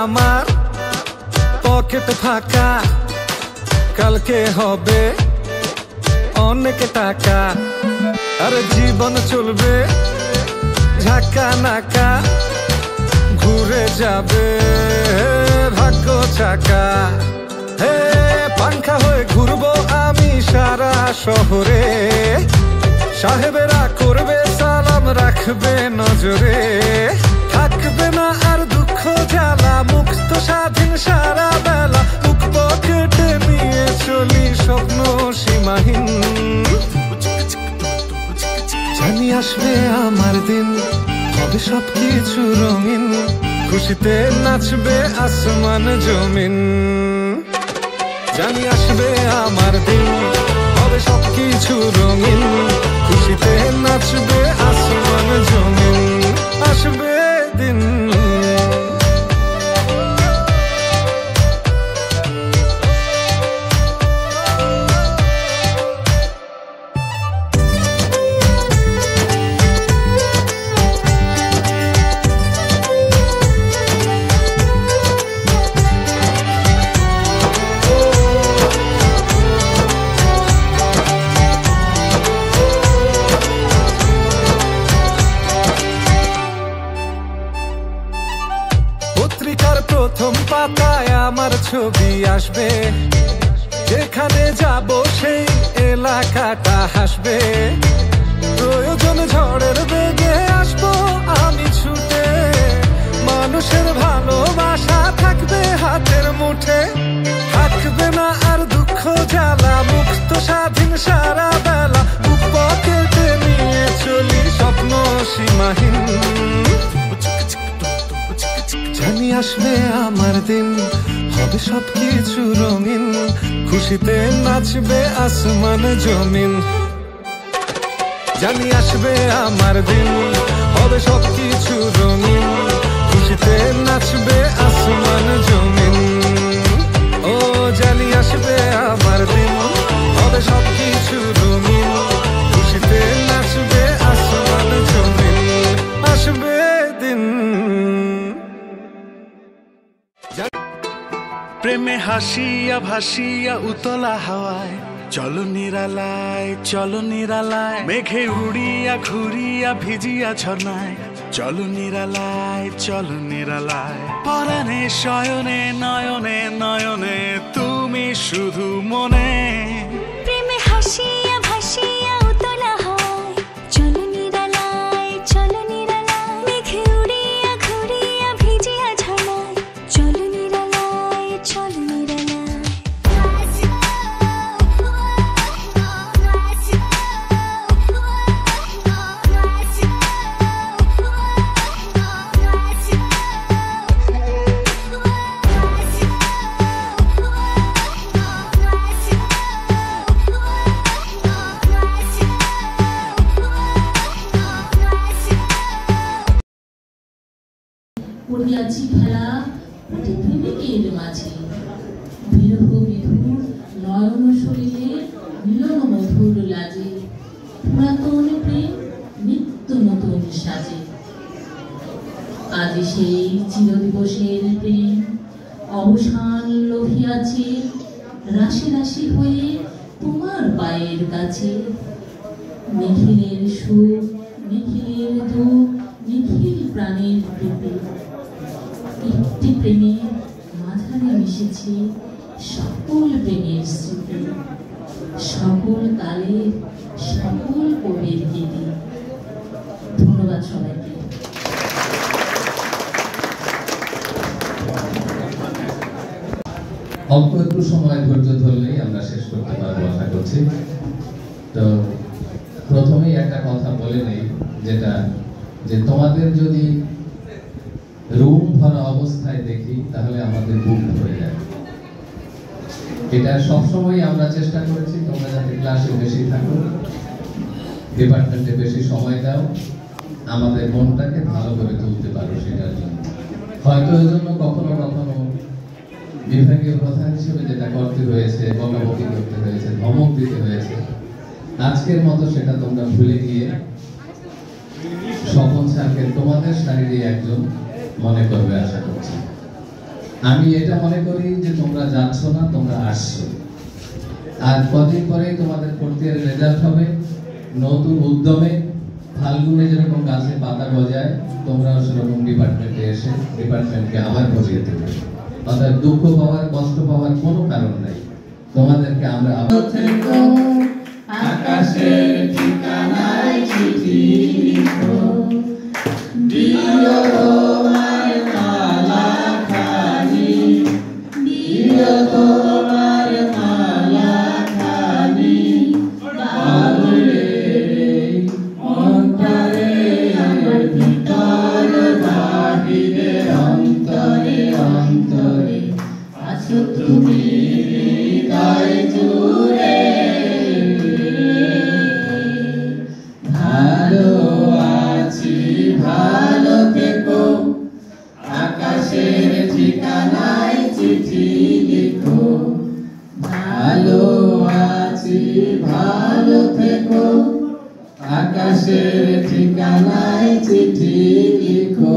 আমার পকেট ফাঁকা, কালকে হবে অনেক টাকা। আর জীবন চলবে ঝাঁকা নাকা, ঘুরে যাবে ভাগ্য চাকা। হে পাংখা হয়ে ঘুরবো আমি সারা শহরে, সাহেবেরা করবে সালাম রাখবে নজরে। থাকবে না আর দুঃখ জ্বালা, মুক্ত স্বাধীন সারা বেলা, বুক পকেটে নিয়ে চলি স্বপ্ন সীমাহীন। জানি আসবে আমার দিন, হবে সবকিছু রঙিন, খুশিতে নাচবে আসমান জমিন। জানি আসবে আমার দিন, হবে সবকিছু রঙিন, খুশিতে নাচবে আসমান জমিন। আসবে দিন প্রথম পাতায় আমার ছবি আসবে, যেখানে যাব সেই এলাকাটা হাসবে। প্রয়োজন ঝড়ের বেগে আসবো আমি ছুটে, মানুষের ভালোবাসা থাকবে হাতের মুঠে। থাকবে না আর দুঃখ জ্বালা, মুক্ত স্বাধীন সারা বেলা, বুক পকেটে নিয়ে চলি স্বপ্ন সীমাহীন। জানি আসবে আমার দিন, হবে সবকিছু রঙিন, খুশিতে নাচবে আসমান জমিন। জানি আসবে আমার দিন, হবে সবকিছু রঙিন, খুশিতে নাচবে আসমান জমিন। ও জানি আসবে আমার দিন, হবে সবকিছু রঙিন, খুশিতে নাচবে আসমান জমিন। আসবে দিন প্রেমে হাসিয়া ভাসিয়া উতলা হাওয়ায়, চলো নিরালায় চলো নিরালায়, মেঘে উড়িয়া ঘুরিয়া ভিজিয়া ঝর্ণায়, চলো নিরালায় চলো নিরালায়। পরাণে শয়নে নয়নে নয়নে তুমি শুধু মনে। প্রেমে হাসিয়া ভাসিয়া উতলা হাওয়ায়, চলো নিরালায় চলো নিরালায়, মেঘে উড়িয়া ঘুরিয়া ভিজিয়া ঝর্ণায়, চলো নিরালায় চলো নিরালায়। পড়িয়াছি ভেলা প্রেমিকের মাঝে, বিরহ বিধুর নয়ন শরীরে, মিলন মধুর লাজে, পুরাতন প্রেম নিত্য নতুন সাজে। আজ সেই চিরদিবসের প্রেম অবসান লভিয়াছে, রাশি রাশি হয়ে তোমার পায়ের কাছে। নিখিলের সুখ নিখিলের দুঃখ, নিখিল প্রাণের প্রীতি, একটি প্রেমের মাঝারে মিশেছে সকল প্রেমের স্মৃতি, সকল কালের সকল কবির গীতি। ধন্যবাদ সবাইকে। অল্প একটু সময় ধৈর্য ধরলেই আমরা শেষ করতে পারবো আশা করছি। তো প্রথমেই একটা কথা বলে নেই, যেটা যে তোমাদের যদি রুম ভরা অবস্থায় দেখি তাহলে আমাদের বুক ভরে যায়। এটা সবসময় আমরা চেষ্টা করেছি তোমরা যাতে ক্লাসে বেশি থাকো, ডিপার্টমেন্টে বেশি সময় দাও, আমাদের মনটাকে ভালো করে তুলতে পারো। সেটার জন্য হয়তো এই জন্য কখনো কখনো বিভাগীয় প্রধান হিসেবে যেটা করতে হয়েছে, বকাবকি করতে হয়েছে, ধমক দিতে হয়েছে, আজকের মতো সেটা তোমরা ভুলে গিয়ে স্বপন স্যারকে তোমাদের সারিরই একজন মনে করবে আশা করছি। আমি এটা মনে করি যে তোমরা যাচ্ছ না, তোমরা আসছো। আর কদিন পরেই তোমাদের ফোর্থ ইয়ারের রেজাল্ট হবে। নতুন উদ্যমে ফাল্গুনে যেরকম গাছে পাতা গজায়, তোমরাও সেরকম ডিপার্টমেন্টে এসে ডিপার্টমেন্টকে আবার গজিয়ে দেবে। অর্থাৎ দুঃখ পাওয়ার, কষ্ট পাওয়ার কোনো কারণ নাই। তোমাদেরকে আমরা আকাশের ঠিকানায় চিঠি লিখো, দিও তোমার মালা খানি, দিও তোমার মালা খানি, বালুরে অন্তরে আমার ভিতর বাহিরে অন্তরে অন্তরে আছো তুমি হৃদয় জুড়ে। ভালো আছি ভালো থেকো, আকাশের ঠিকানায় চিঠি লিখো। ভালো আছি ভালো থেকো, আকাশের ঠিকানায় চিঠি লিখো।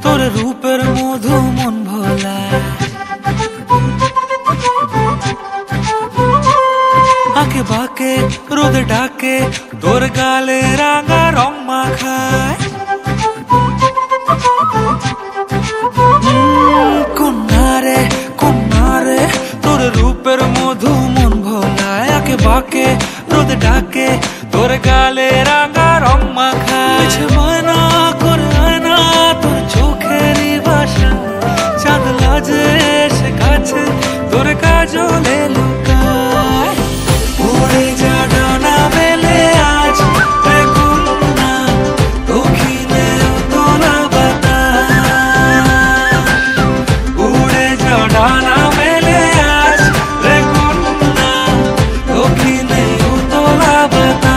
তোর রূপের মধু মন ভোলা, আঁকে বাঁকে রোদ ডাকে, তোর গালে রাঙা রং মাখায়। কন্যারে কন্যারে তোর রূপের মধু মন ভোলায়, আঁকে বাঁকে রোদ ডাকে, তোর গালে রাঙা রং মাখায়। ময়না করে আয়না তোর চোখেরই ভাষা, চাঁদ লাজে এসে কাছে তোর কাজলে লুকায়। উড়ে যা ডানা মেলে আজ দেখুন না দক্ষিণে তোলা বাতাস। উড়ে যা ডানা মেলে আজ দেখুন না দক্ষিণে তোলা বাতাস।